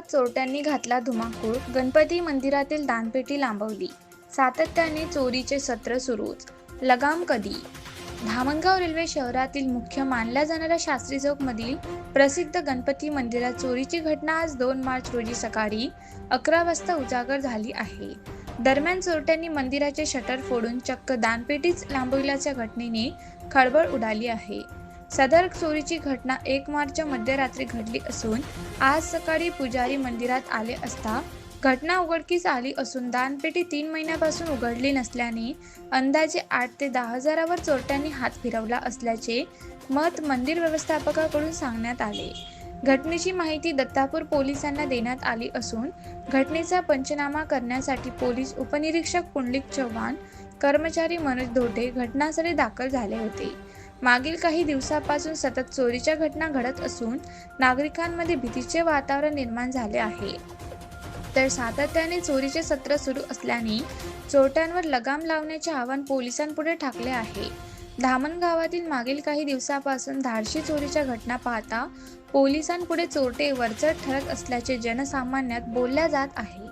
गावात चोरट्यांनी घातला धुमाकूळ, गणपती मंदिरातील दानपेटी लांबवली. सातत्याने चोरीचे सत्र सुरूच. लगाम कधी? धामणगाव रेल्वे शहरातील मुख्य मानल्या जाणाऱ्या शास्त्री चौकमधील प्रसिद्ध गणपती मंदिरात चोरीची घटना आज 2 मार्च रोजी सकाळी 11 वाजता उजागर झाली आहे. दरम्यान चोरट्यांनी मंदिराचे शटर फोडून चक्क दानपेटीच लांबविल्याच्या घटनेने खळबळ उडाली आहे. सदर चोरीची घटना 1 मार्चच्या मध्यरात्री घडली असून आज सकाळी पुजारी मंदिरात आले असता घटना उघडकीस आली असून दानपेटी 3 महिन्यापासून उघडली नसल्याने अंदाजे 8 ते 10 हजारावर चोरट्यांनी हात फिरवला असल्याचे मत मंदिर व्यवस्थापकाकडून सांगण्यात आले. घटनेची माहिती दत्तापूर पोलिसांना देण्यात आली असून घटनेचा पंचनामा करण्यासाठी पोलीस उपनिरीक्षक पुंडलिक चव्हाण, कर्मचारी मनोज धोटे घटनास्थळी दाखल झाले होते. मागील काही दिवसांपासून सतत चोरीच्या घटना घडत असून नागरिकांमध्ये भीतीचे वातावरण निर्माण झाले आहे. तर सातत्याने चोरीचे सत्र सुरू असल्याने चोरट्यांवर लगाम लावण्याचे आवाहन पोलिसांपुढे ठाकले आहे. धामणगावातील मागील काही दिवसांपासून धाडशी चोरीच्या घटना पाहता पोलिसांपुढे चोरटे वरचढ ठरत असल्याचे जनसामान्यात बोलल्या जात आहे.